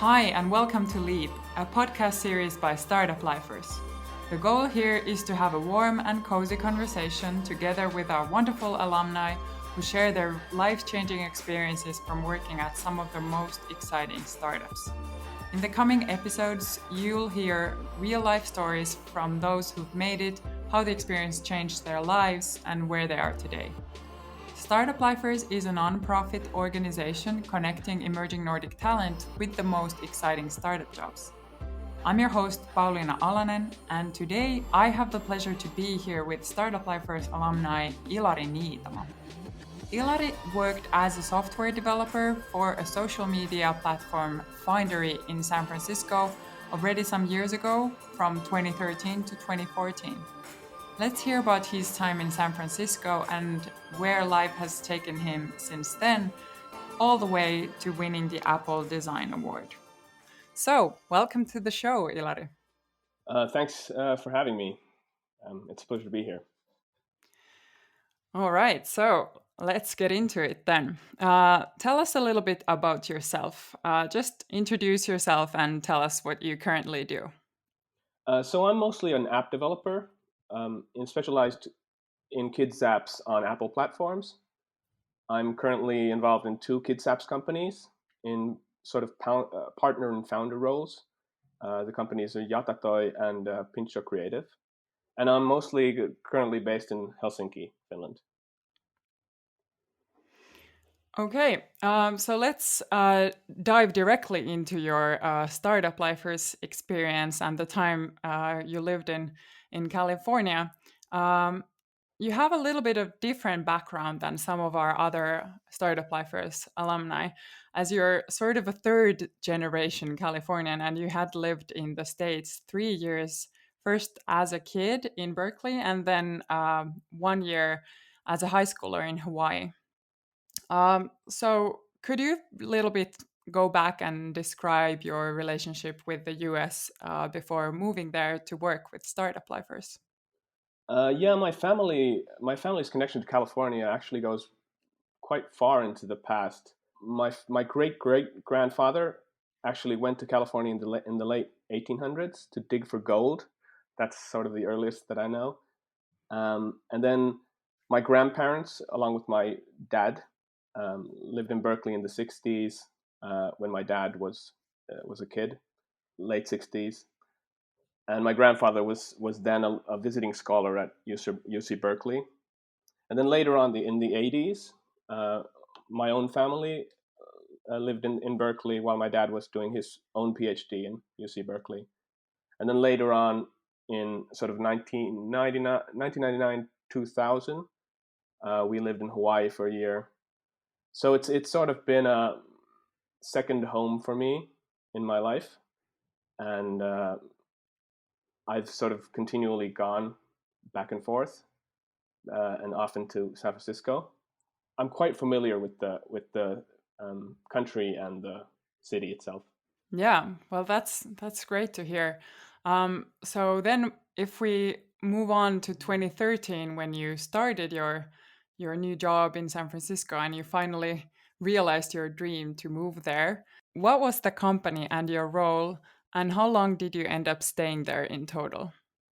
Hi, and welcome to Leap, a podcast series by Startuplifers. The goal here is to have a warm and cozy conversation together with our wonderful alumni who share their life-changing experiences from working at some of the most exciting startups. In the coming episodes, you'll hear real-life stories from those who've made it, how the experience changed their lives, and where they are today. Startuplifers is a non-profit organization connecting emerging Nordic talent with the most exciting startup jobs. I'm your host, Pauliina Alanen, and today I have the pleasure to be here with Startuplifers alumni Ilari Niitamo. Ilari worked as a software developer for a social media platform, Findery, in San Francisco already some years ago, from 2013 to 2014. Let's hear about his time in San Francisco and where life has taken him since then, all the way to winning the Apple Design Award. So, welcome to the show, Ilari. Thanks for having me. It's a pleasure to be here. All right, so let's get into it then. Tell us a little bit about yourself. Just introduce yourself and tell us what you currently do. So I'm mostly an app developer, specialized in kids apps on Apple platforms. I'm currently involved in two kids apps companies in sort of partner and founder roles. The companies are Yatatoy and Pintxo Creative. And I'm mostly currently based in Helsinki, Finland. Okay, so let's dive directly into your Startuplifers experience and the time you lived in California. You have a little bit of different background than some of our other Startuplifers alumni, as you're sort of a third generation Californian and you had lived in the States 3 years, first as a kid in Berkeley and then 1 year as a high schooler in Hawaii. So could you a little bit go back and describe your relationship with the US before moving there to work with Startuplifers? Yeah, my family's connection to California actually goes quite far into the past. My great great grandfather actually went to California in the late 1800s to dig for gold. That's sort of the earliest that I know. And then my grandparents, along with my dad, lived in Berkeley in the 60s when my dad was a kid, late 60s. And my grandfather was then a visiting scholar at UC Berkeley. And then later on, in the 80s, my own family lived in Berkeley while my dad was doing his own PhD in UC Berkeley. And then later on, in sort of 1999 2000, we lived in Hawaii for a year. So it's sort of been a second home for me in my life. And I've sort of continually gone back and forth and often to San Francisco. I'm quite familiar with the country and the city itself. Yeah, well, that's great to hear. So then, if we move on to 2013, when you started your new job in San Francisco and you finally realized your dream to move there, what was the company and your role, and how long did you end up staying there in total?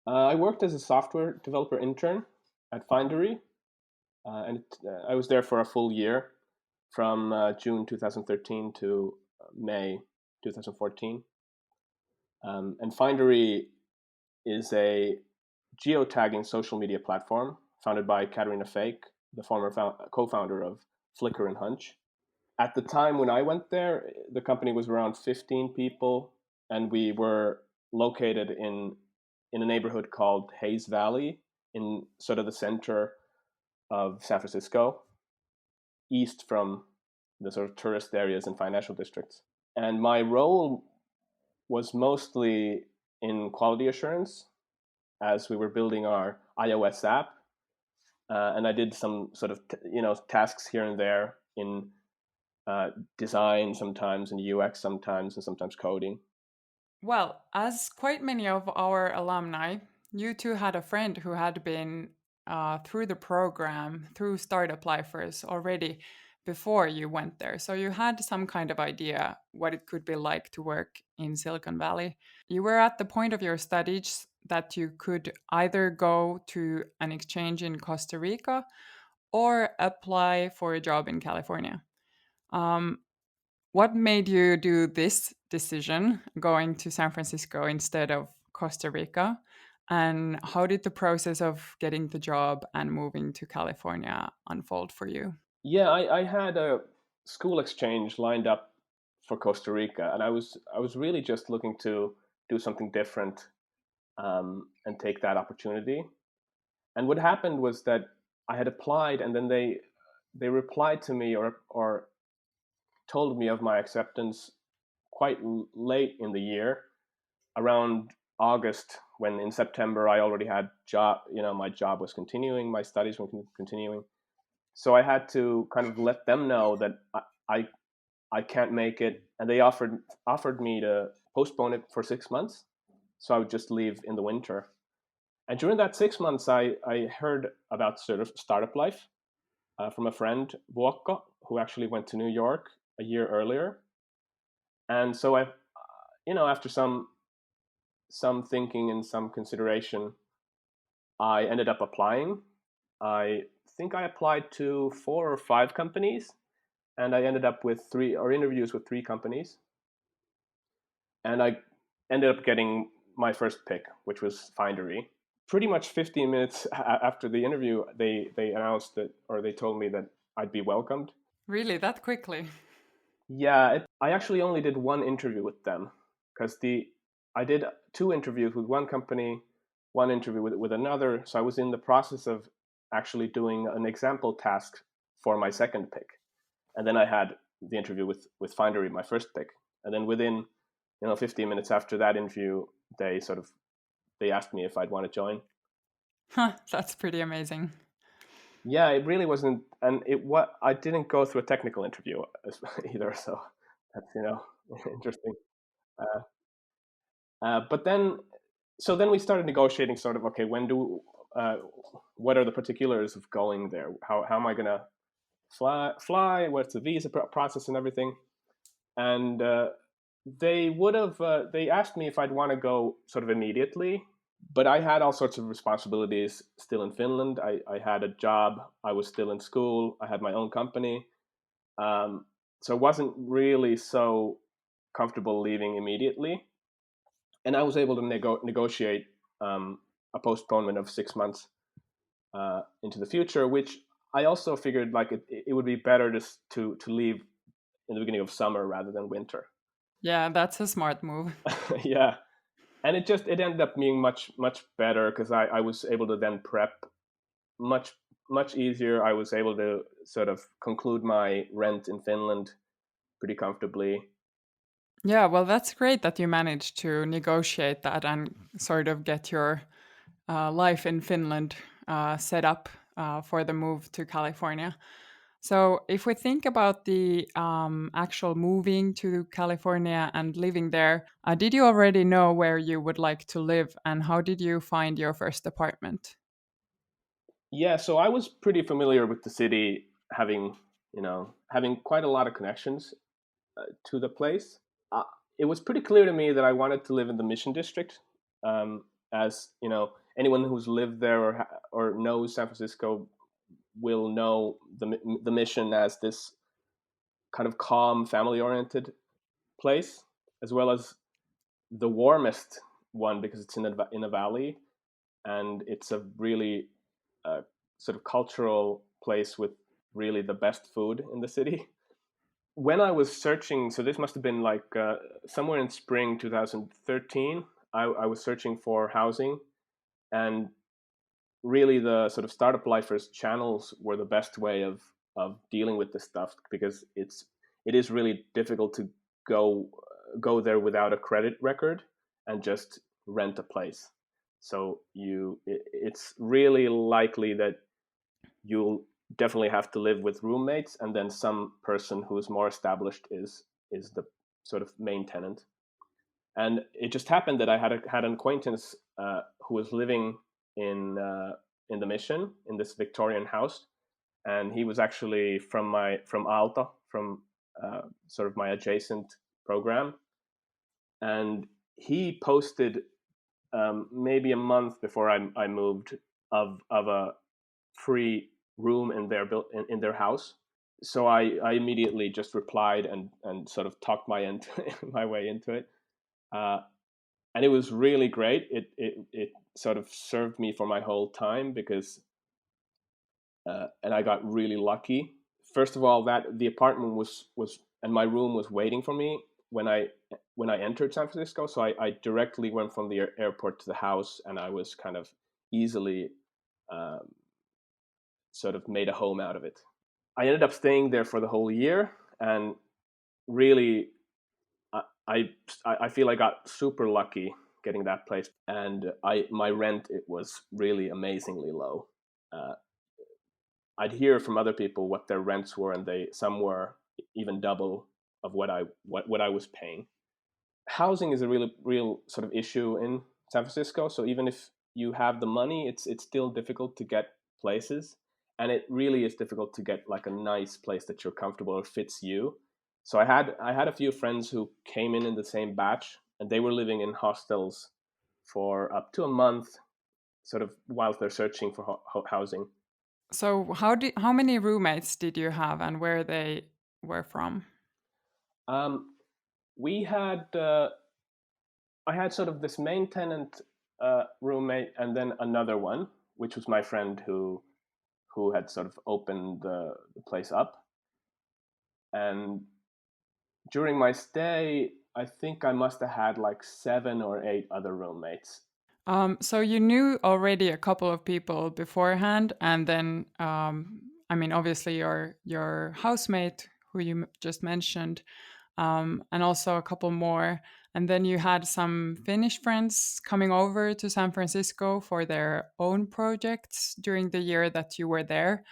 I worked as a software developer intern at Findery, I was there for a full year, from June 2013 to May 2014. And Findery is a geotagging social media platform founded by Katarina Fake, the former co-founder of Flickr and Hunch. At the time when I went there, the company was around 15 people, and we were located in a neighborhood called Hayes Valley, in sort of the center of San Francisco, east from the sort of tourist areas and financial districts. And my role was mostly in quality assurance, as we were building our iOS app, and I did some sort of tasks here and there in design sometimes, and UX sometimes, and sometimes coding. Well, as quite many of our alumni, you too had a friend who had been through the program, through Startuplifers already before you went there. So you had some kind of idea what it could be like to work in Silicon Valley. You were at the point of your studies that you could either go to an exchange in Costa Rica or apply for a job in California. Um, what made you do this decision, going to San Francisco instead of Costa Rica? And how did the process of getting the job and moving to California unfold for you? Yeah, I had a school exchange lined up for Costa Rica, and I was really just looking to do something different, and take that opportunity. And what happened was that I had applied, and then they replied to me, or told me of my acceptance quite late in the year, around August, when in September I already had job. My job was continuing, my studies were continuing. So I had to kind of let them know that I I can't make it, and they offered me to postpone it for 6 months, so I would just leave in the winter. And during that 6 months, I heard about sort of startup life, from a friend, Vuokko, who actually went to New York a year earlier. And so after some thinking and some consideration, I ended up applying. I think I applied to 4 or 5 companies, and I ended up with interviews with 3 companies, and I ended up getting my first pick, which was Findery. Pretty much 15 minutes after the interview, they announced that, or they told me that I'd be welcomed. Really, that quickly? Yeah, I actually only did one interview with them, because I did 2 interviews with one company, one interview with another. So I was in the process of actually doing an example task for my second pick, and then I had the interview with Findery, my first pick, and then within 15 minutes after that interview, they asked me if I'd want to join. Huh, that's pretty amazing. Yeah, it really wasn't, and what I didn't go through a technical interview either, so that's interesting. Uh, but then, so then we started negotiating, sort of, okay, uh, what are the particulars of going there? How am I gonna fly? What's the visa process and everything? And they asked me if I'd want to go sort of immediately, but I had all sorts of responsibilities still in Finland. I had a job. I was still in school. I had my own company. So I wasn't really so comfortable leaving immediately. And I was able to negotiate, a postponement of 6 months into the future, which I also figured like it would be better to leave in the beginning of summer rather than winter. Yeah, that's a smart move. Yeah, and it ended up being much better, because I was able to then prep much much easier. I was able to sort of conclude my rent in Finland pretty comfortably. Yeah, well, that's great that you managed to negotiate that and sort of get your life in Finland set up for the move to California. So, if we think about the actual moving to California and living there, did you already know where you would like to live, and how did you find your first apartment? Yeah, so I was pretty familiar with the city, having quite a lot of connections to the place. Uh, it was pretty clear to me that I wanted to live in the Mission District. As anyone who's lived there or knows San Francisco will know the Mission as this kind of calm, family-oriented place, as well as the warmest one, because it's in a valley, and it's a really sort of cultural place with really the best food in the city. When I was searching, so this must have been like somewhere in spring 2013, I was searching for housing, and really the sort of Startuplifers channels were the best way of dealing with this stuff, because it is really difficult to go go there without a credit record and just rent a place. So it's really likely that you'll definitely have to live with roommates, and then some person who's more established is the sort of main tenant. And it just happened that I had an acquaintance who was living in the Mission, in this Victorian house, and he was actually from Aalto, from sort of my adjacent program, and he posted maybe a month before I moved of a free room in in their house. So I immediately just replied and sort of talked my way into it, uh, and it was really great. It sort of served me for my whole time because and I got really lucky. First of all, that the apartment was and my room was waiting for me when I entered San Francisco. So I directly went from the airport to the house, and I was kind of easily um, sort of made a home out of it. I ended up staying there for the whole year, and really, I I feel I got super lucky getting that place, and I my rent, it was really amazingly low. Uh, I'd hear from other people what their rents were, and some were even double of what I was paying. Housing is a real sort of issue in San Francisco. So even if you have the money, it's still difficult to get places, and it really is difficult to get like a nice place that you're comfortable or fits you. So I had a few friends who came in the same batch, and they were living in hostels for up to a month, sort of while they're searching for housing. So how many roommates did you have, and where they were from? Um, we had I had sort of this main tenant roommate, and then another one, which was my friend who had sort of opened the place up. And during my stay, I think I must have had like 7 or 8 other roommates. So you knew already a couple of people beforehand, and then I mean, obviously your housemate who you just mentioned, and also a couple more, and then you had some Finnish friends coming over to San Francisco for their own projects during the year that you were there.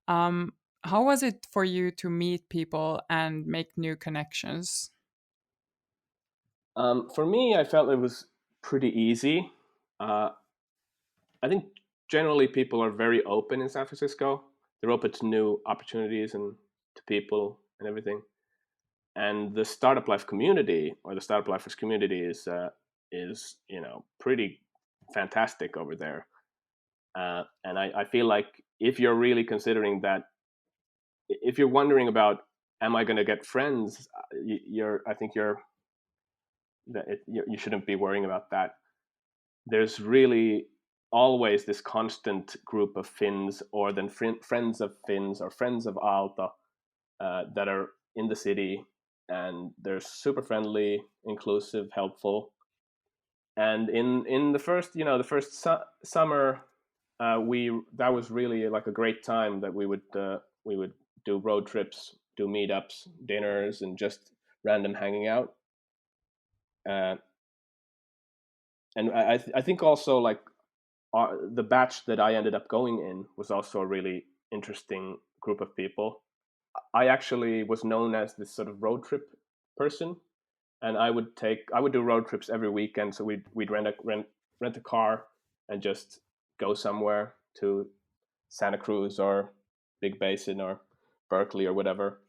Um, how was it for you to meet people and make new connections? For me, I felt it was pretty easy. Uh, I think generally people are very open in San Francisco. They're open to new opportunities and to people and everything. And the startup life community, or the startup lifers community, is pretty fantastic over there. And I feel like if you're really considering that, if you're wondering about, am I going to get friends, you're I think you shouldn't be worrying about that. There's really always this constant group of Finns, or then friends of Finns or friends of Aalto, that are in the city, and they're super friendly, inclusive, helpful. And in the first summer, we that was really like a great time that we would do road trips, do meetups, dinners, and just random hanging out. Uh, and I think also like the batch that I ended up going in was also a really interesting group of people. I actually was known as this sort of road trip person, and I would do road trips every weekend. So we'd rent a car and just go somewhere to Santa Cruz or Big Basin or Berkeley or whatever.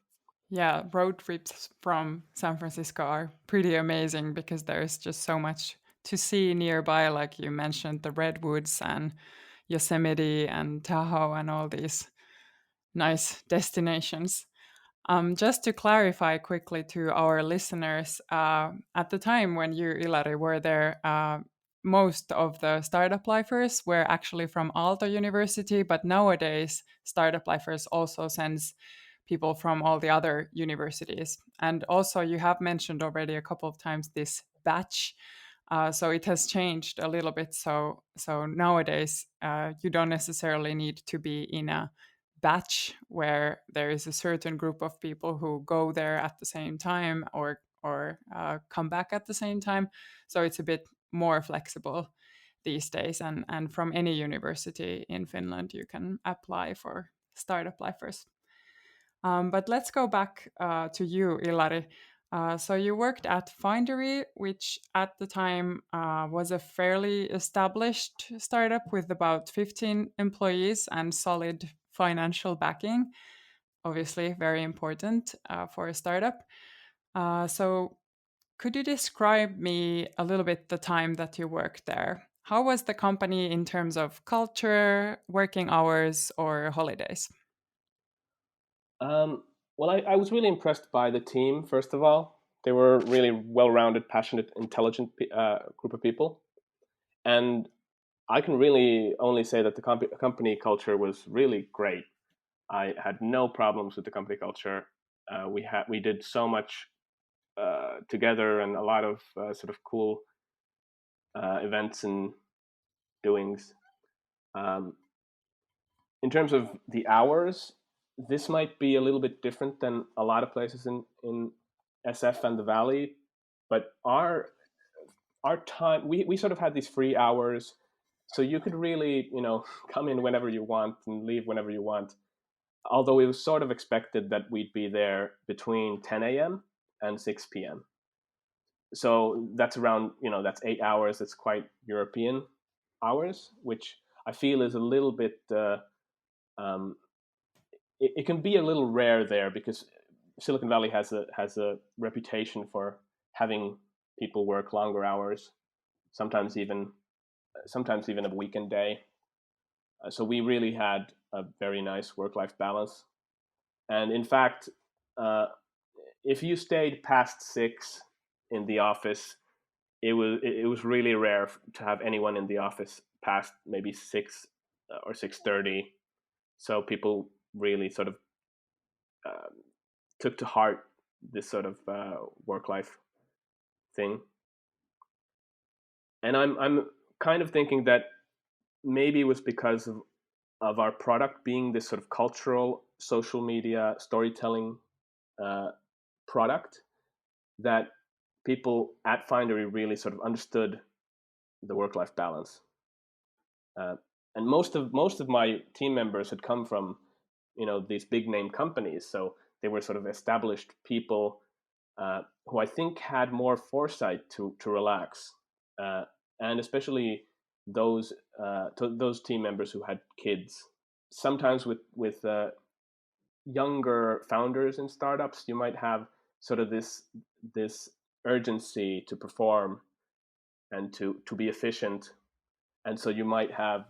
Yeah, road trips from San Francisco are pretty amazing because there's just so much to see nearby. Like you mentioned, the Redwoods and Yosemite and Tahoe and all these nice destinations. Just to clarify quickly to our listeners, at the time when you, Ilari, were there, most of the startup lifers were actually from Aalto University, but nowadays startup lifers also sends people from all the other universities. And also, you have mentioned already a couple of times this batch. So it has changed a little bit. So nowadays, you don't necessarily need to be in a batch where there is a certain group of people who go there at the same time or come back at the same time. So it's a bit more flexible these days, and from any university in Finland you can apply for startup lifers. But let's go back to you, Ilari. So you worked at Findery, which at the time was a fairly established startup with about 15 employees and solid financial backing. Obviously, very important for a startup. So, could you describe me a little bit the time that you worked there? How was the company in terms of culture, working hours, or holidays? Um, well, I was really impressed by the team. First of all, they were really well-rounded, passionate, intelligent group of people, and I can really only say that the company culture was really great. I had no problems with the company culture. We did so much together, and a lot of sort of cool events and doings. Um, in terms of the hours, this might be a little bit different than a lot of places in SF and the Valley, but our time we sort of had these free hours, so you could really come in whenever you want and leave whenever you want. Although it was sort of expected that we'd be there between 10 a.m. and 6 p.m. So that's around, that's 8 hours. That's quite European hours, which I feel is a little bit um, it can be a little rare there because Silicon Valley has a reputation for having people work longer hours, sometimes even a weekend day. So we really had a very nice work-life balance. And in fact, uh, if you stayed past 6 in the office, it was really rare to have anyone in the office past maybe 6 or 6:30. So people really sort of um, took to heart this sort of work life thing. And I'm kind of thinking that maybe it was because of our product being this sort of cultural social media storytelling uh, product that people at Findery really sort of understood the work life balance. Uh, and most of my team members had come from these big name companies, so they were sort of established people who I think had more foresight to relax, uh, and especially those team members who had kids. Sometimes with younger founders in startups, you might have sort of this urgency to perform and to be efficient, and so you might have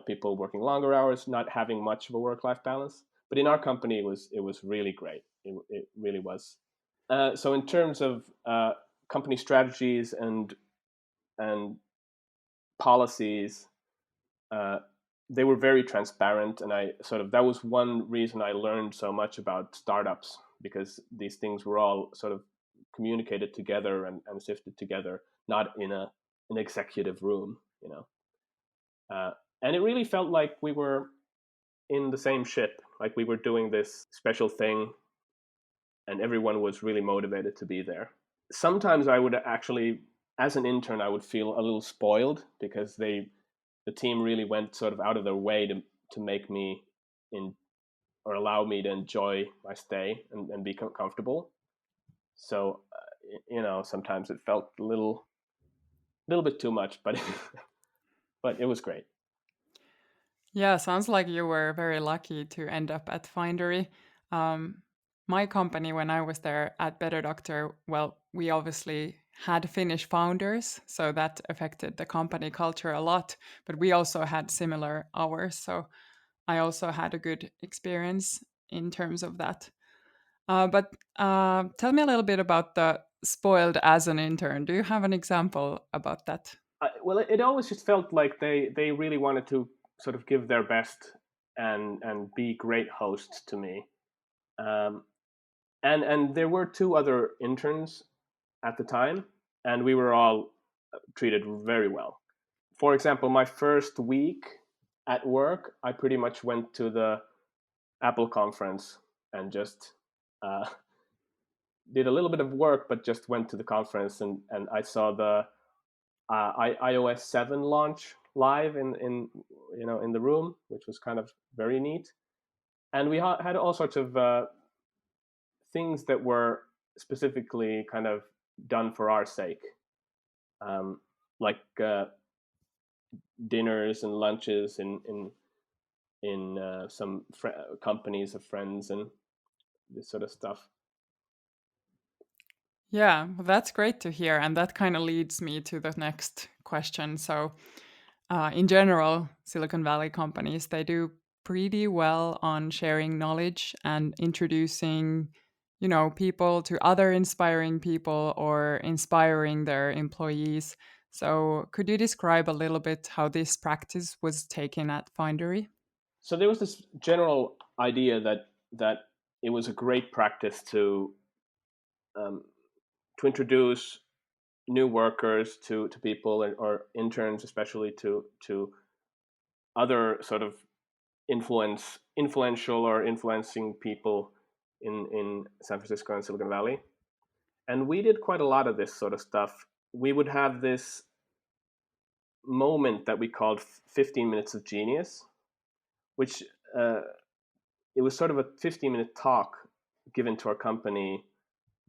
people working longer hours, not having much of a work life balance. But in our company, it was really great. It really was. So in terms of company strategies and policies, uh, they were very transparent, and I sort of that was one reason I learned so much about startups, because these things were all sort of communicated together and sifted together, not in an executive room, uh, and it really felt like we were in the same ship, like we were doing this special thing, and everyone was really motivated to be there. Sometimes I would actually, as an intern, I would feel a little spoiled because the team really went sort of out of their way to make me in or allow me to enjoy my stay and be comfortable. So sometimes it felt a little bit too much, but but it was great. Yeah, sounds like you were very lucky to end up at Findery. Um, my company, when I was there at Better Doctor, well, we obviously had Finnish founders, so that affected the company culture a lot. But we also had similar hours, so I also had a good experience in terms of that. But tell me a little bit about the spoiled as an intern. Do you have an example about that? Well, it always just felt like they really wanted to sort of give their best and be great hosts to me. Um, and there were two other interns at the time, and we were all treated very well. For example, my first week at work, I pretty much went to the Apple conference and just uh, did a little bit of work, but just went to the conference, and I saw the iOS 7 launch live in the room, which was kind of very neat. And we had all sorts of things that were specifically kind of done for our sake, um, like dinners and lunches in in some companies of friends and this sort of stuff. Yeah, well, that's great to hear. And that kind of leads me to the next question. So, in general, Silicon Valley companies, they do pretty well on sharing knowledge and introducing, people to other inspiring people or inspiring their employees. So, could you describe a little bit how this practice was taken at Findery? So there was this general idea that it was a great practice um, to introduce new workers to people, or interns especially, to other sort of influential or influencing people in San Francisco and Silicon Valley. And we did quite a lot of this sort of stuff. We would have this moment that we called 15 minutes of genius, which uh, it was sort of a 15-minute talk given to our company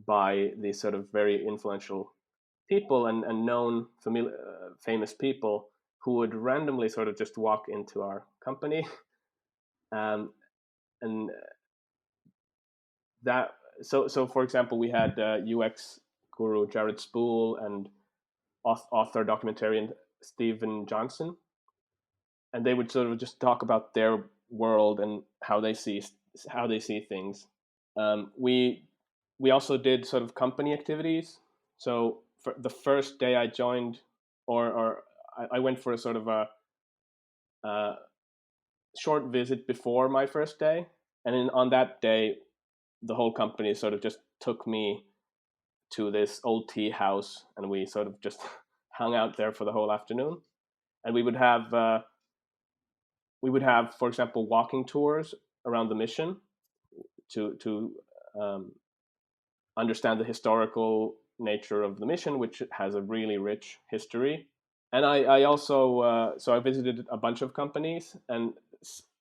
by these sort of very influential people and known famous people who would randomly sort of just walk into our company. um, and that so for example, we had UX guru Jared Spool and author documentarian Stephen Johnson, and they would sort of just talk about their world and how they see things. We also did sort of company activities. So for the first day I joined, or I went for a sort of a short visit before my first day, and on that day, the whole company sort of just took me to this old tea house, and we sort of just hung out there for the whole afternoon. And we would have, for example, walking tours around the mission to um, understand the historical nature of the mission, which has a really rich history. And I also so I visited a bunch of companies, and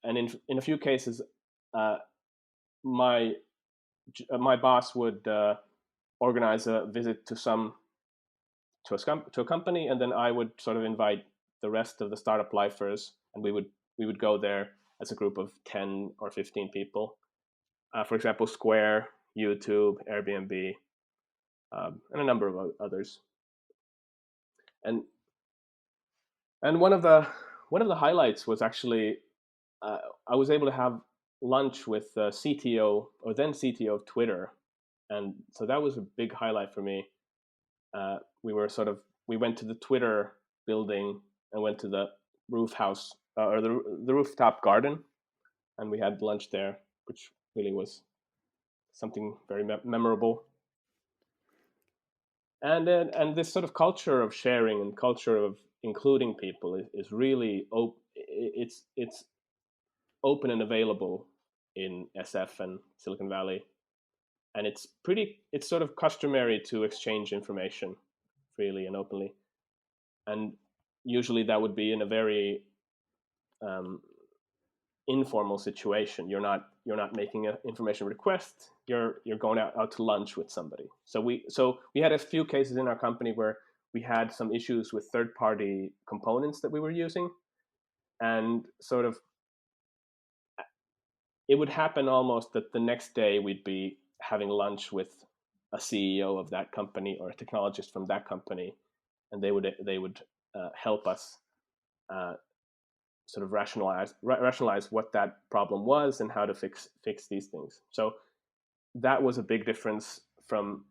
in a few cases, uh, my my boss would organize a visit to a company, and then I would sort of invite the rest of the startup lifers, and we would go there as a group of 10 or 15 people. For example, Square, YouTube, Airbnb, and a number of others. And one of the highlights was actually uh, I was able to have lunch with CTO, or then CTO of Twitter, and so that was a big highlight for me. We went to the Twitter building and went to the roof house, or the rooftop garden, and we had lunch there, which really was something very memorable. And this sort of culture of sharing and culture of including people is really it's open and available in SF and Silicon Valley, and it's sort of customary to exchange information freely and openly, and usually that would be in a very um, informal situation. You're not making an information request. You're going out to lunch with somebody. So we had a few cases in our company where we had some issues with third party components that we were using, and sort of it would happen almost that the next day we'd be having lunch with a CEO of that company or a technologist from that company, and they would help us uh, sort of rationalize what that problem was and how to fix these things. So that was a big difference from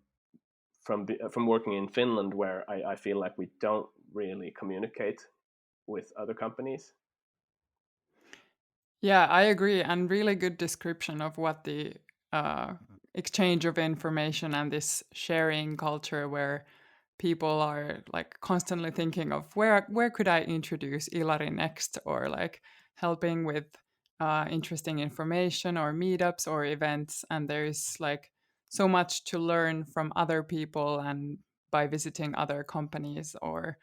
working in Finland, where I feel like we don't really communicate with other companies. Yeah, I agree. And really good description of what the exchange of information and this sharing culture where people are like constantly thinking of where could I introduce Ilari next, or like helping with interesting information or meetups or events. And there's like so much to learn from other people and by visiting other companies or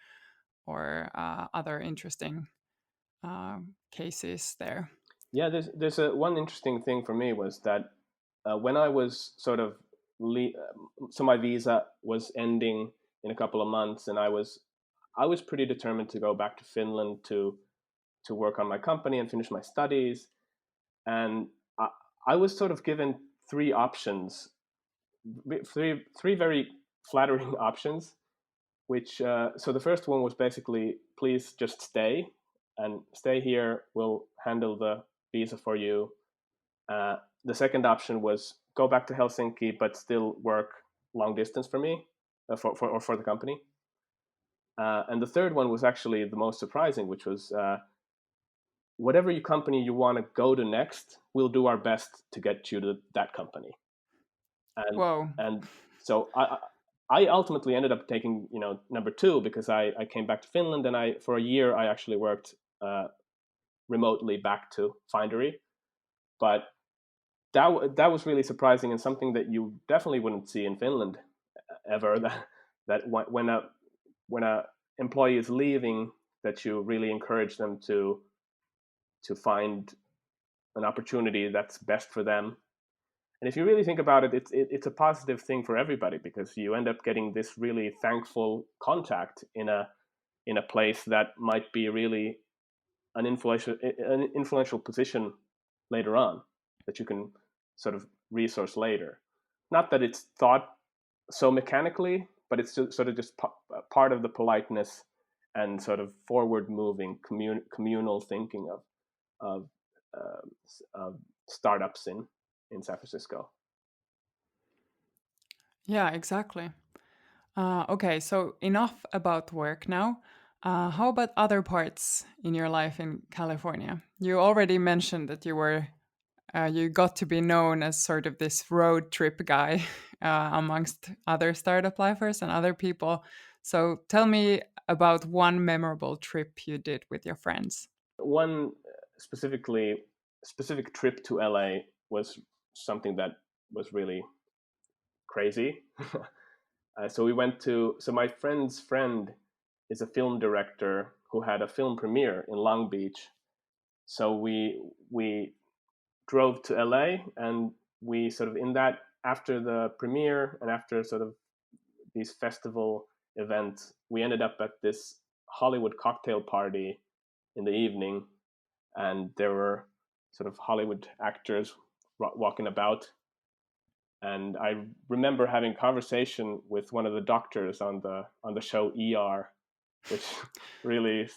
other interesting cases there. Yeah, there's one interesting thing for me was that when I was sort of so my visa was ending in a couple of months, and I was pretty determined to go back to Finland to work on my company and finish my studies. And I was sort of given three options, three very flattering options. Which so the first one was basically, please just stay here. We'll handle the visa for you. The second option was go back to Helsinki, but still work long distance for me, for the company. And the third one was actually the most surprising, which was whatever your company you want to go to next, we'll do our best to get you to that company. And Whoa. and so I ultimately ended up taking number two, because I came back to Finland, and for a year I actually worked remotely back to Findery. But that was really surprising, and something that you definitely wouldn't see in Finland ever. That when a employee is leaving, that you really encourage them to find an opportunity that's best for them. And if you really think about it, it's a positive thing for everybody, because you end up getting this really thankful contact in a place that might be really an influential position later on, that you can sort of resource later. Not that it's thought so mechanically, but it's sort of just part of the politeness and sort of forward-moving communal thinking of startups in San Francisco. Yeah, exactly. Okay, so enough about work now. How about other parts in your life in California? You already mentioned that you got to be known as sort of this road trip guy amongst other startup lifers and other people. So tell me about one memorable trip you did with your friends. One specific trip to LA was something that was really crazy. So my friend's friend is a film director who had a film premiere in Long Beach. So we drove to LA, and we sort of, in that, after the premiere and after sort of these festival events, we ended up at this Hollywood cocktail party in the evening, and there were sort of Hollywood actors walking about. And I remember having conversation with one of the doctors on the show ER, which really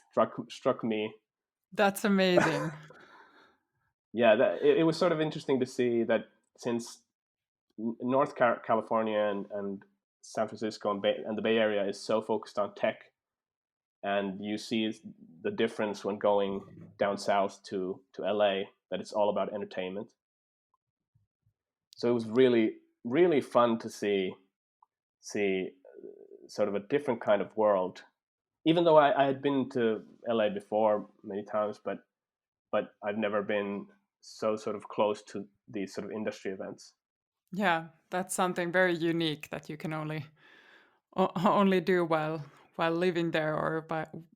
struck me. That's amazing. Yeah, it was sort of interesting to see that, since North California and San Francisco and the Bay Area is so focused on tech, and you see the difference when going down south to LA, that it's all about entertainment. So it was really, really fun to see sort of a different kind of world. Even though I had been to LA before many times, but I've never been so sort of close to these sort of industry events. Yeah, that's something very unique that you can only do while living there or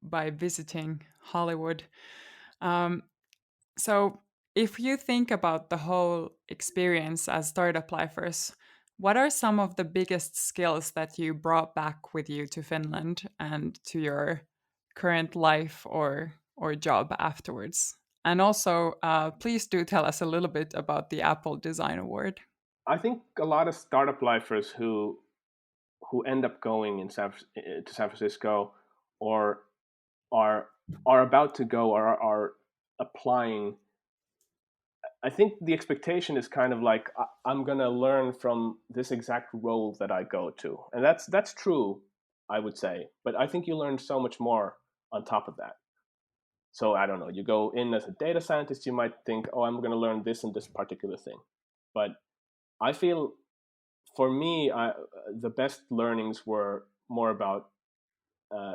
by visiting Hollywood. Um, so, if you think about the whole experience as startup lifers, what are some of the biggest skills that you brought back with you to Finland and to your current life or job afterwards? And also, please do tell us a little bit about the Apple Design Award. I think a lot of startup lifers who end up going to San Francisco, or are about to go, or are applying, I think the expectation is kind of like, I'm going to learn from this exact role that I go to. And that's true, I would say. But I think you learn so much more on top of that. So I don't know, you go in as a data scientist, you might think, oh, I'm going to learn this and this particular thing. But I feel, for me, the best learnings were more about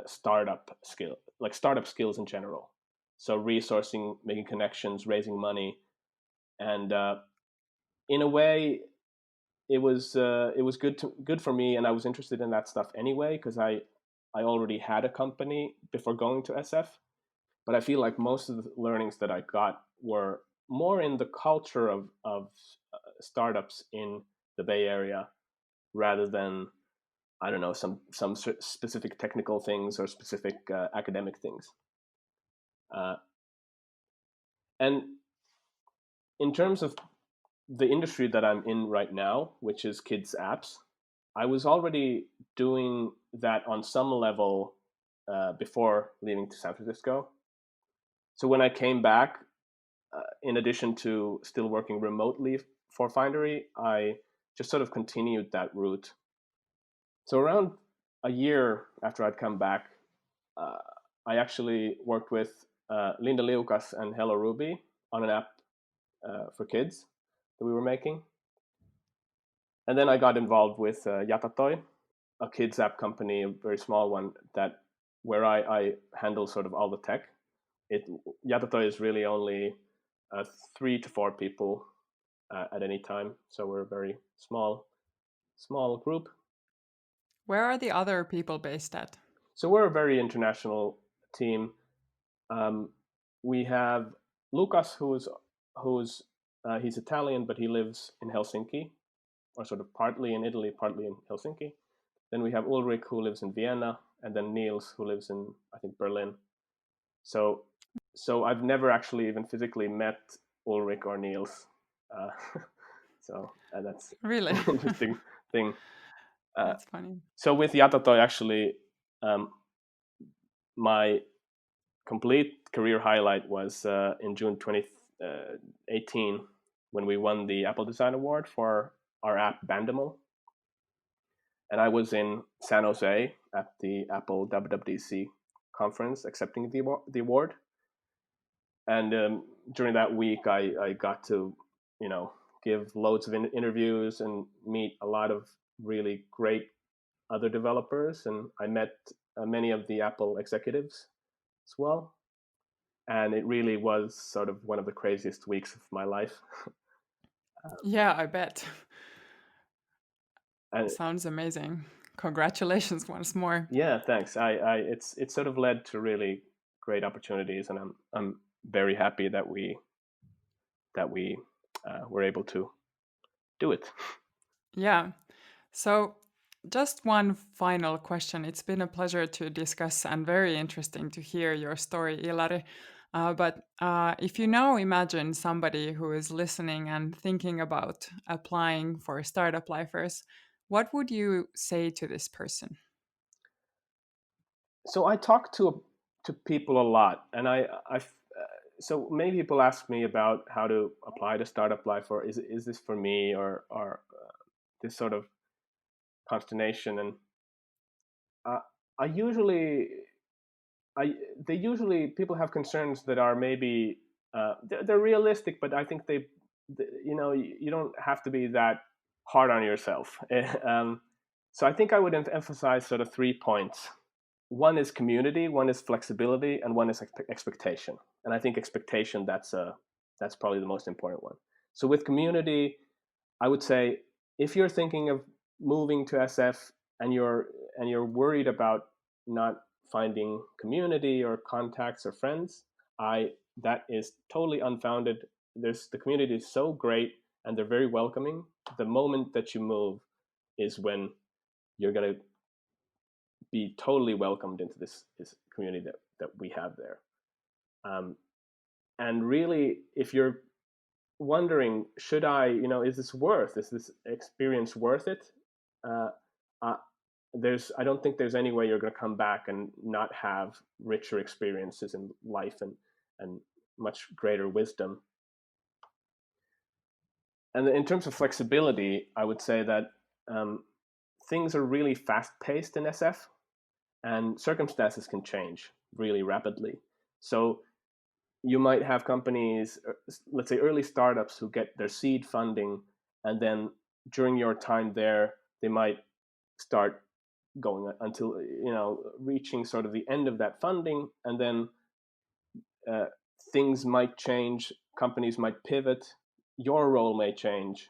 startup skills in general. So resourcing, making connections, raising money, and in a way, it was good for me, and I was interested in that stuff anyway, because I already had a company before going to SF. But I feel like most of the learnings that I got were more in the culture of startups in the Bay Area, rather than, I don't know, some specific technical things or specific academic things. And in terms of the industry that I'm in right now, which is kids apps, I was already doing that on some level before leaving to San Francisco. So when I came back, in addition to still working remotely for Findery, I just sort of continued that route. So around a year after I'd come back, uh, I actually worked with Linda Liukas and Hello Ruby on an app for kids that we were making. And then I got involved with Yatatoy, a kids app company, a very small one, that where I handle sort of all the tech. Yatatoy is really only 3 to 4 people at any time, so we're a very small group. Where are the other people based at? So we're a very international team. We have Lucas, who's he's Italian, but he lives in Helsinki, or sort of partly in Italy, partly in Helsinki. Then we have Ulrich, who lives in Vienna, and then Niels, who lives in, I think, Berlin. So I've never actually even physically met Ulrich or Niels. Uh, so that's Really? an interesting thing. That's funny. So with Yatatoy, actually, my complete career highlight was in June 2018 when we won the Apple Design Award for our app Bandimal. And I was in San Jose at the Apple WWDC conference accepting the award. And during that week, I got to, give loads of interviews and meet a lot of really great other developers. And I met many of the Apple executives as well. And it really was sort of one of the craziest weeks of my life. Yeah, I bet. And Sounds amazing. Congratulations once more. yeah, thanks. It's sort of led to really great opportunities, and I'm very happy that we were able to do it. Yeah. So, just one final question. It's been a pleasure to discuss and very interesting to hear your story, Ilari. But if you now imagine somebody who is listening and thinking about applying for Startuplifers, what would you say to this person? So I talk to people a lot, and so many people ask me about how to apply to Startuplifer, or is this for me, or this sort of consternation. And uh, I usually I they usually people have concerns that are maybe they're realistic, but I think you don't have to be that hard on yourself. So I think I would emphasize sort of 3 points. One is community, one is flexibility, and one is expectation. And I think expectation, that's probably the most important one. So with community, I would say if you're thinking of moving to SF and you're worried about not finding community or contacts or friends, that is totally unfounded. The community is so great and they're very welcoming. The moment that you move is when you're going to be totally welcomed into this community that we have there. And really, if you're wondering, is this experience worth it? Uh, uh, I don't think there's any way you're going to come back and not have richer experiences in life and much greater wisdom. And in terms of flexibility, I would say that things are really fast paced in SF, and circumstances can change really rapidly. So you might have companies, let's say early startups, who get their seed funding, and then during your time there, they might start going until reaching sort of the end of that funding, and then things might change, companies might pivot, your role may change.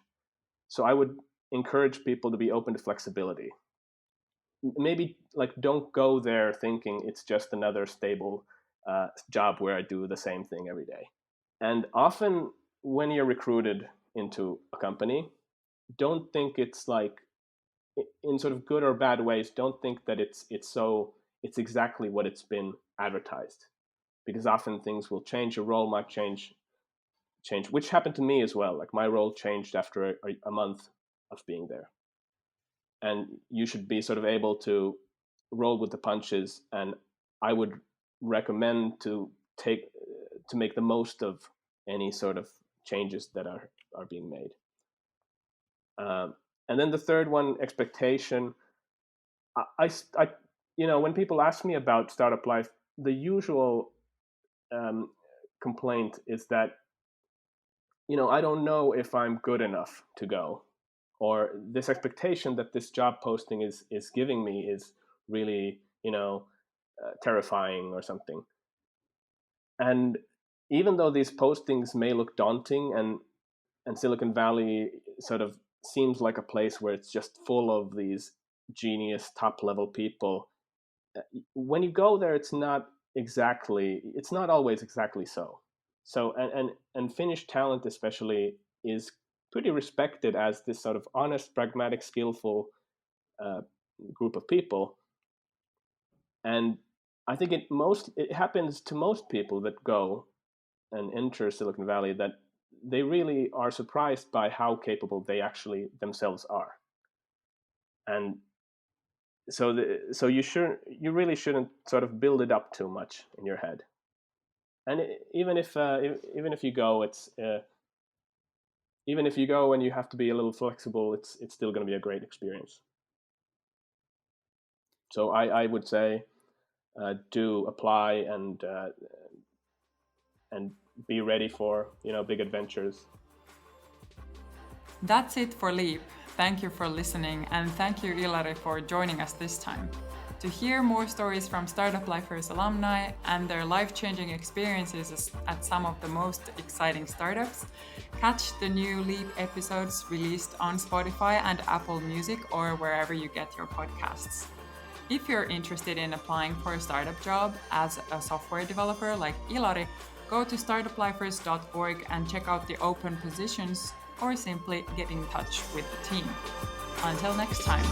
So I would encourage people to be open to flexibility. Maybe don't go there thinking it's just another stable job where I do the same thing every day. And often when you're recruited into a company, don't think it's in sort of good or bad ways, don't think that it's exactly what it's been advertised, because often things will change, your role might change, changed, which happened to me as well. Like my role changed after a month of being there. And you should be sort of able to roll with the punches. And I would recommend to make the most of any sort of changes that are being made. And then the third one, expectation. I when people ask me about startup life, the usual complaint is that I don't know if I'm good enough to go, or this expectation that this job posting is giving me is really terrifying or something. And even though these postings may look daunting, and Silicon Valley sort of seems like a place where it's just full of these genius top level people, when you go there, it's not always exactly so. So and Finnish talent especially is pretty respected as this sort of honest, pragmatic, skillful group of people. And I think it happens to most people that go and enter Silicon Valley, that they really are surprised by how capable they actually themselves are. And so you really shouldn't sort of build it up too much in your head. And even if you go, even if you go and you have to be a little flexible, it's still going to be a great experience. So I would say do apply and be ready for big adventures. That's it for Leap. Thank you for listening, and thank you, Ilari, for joining us this time. To hear more stories from Startuplifers alumni and their life-changing experiences at some of the most exciting startups, catch the new Leap episodes released on Spotify and Apple Music or wherever you get your podcasts. If you're interested in applying for a startup job as a software developer like Ilari, go to startuplifers.org and check out the open positions, or simply get in touch with the team. Until next time.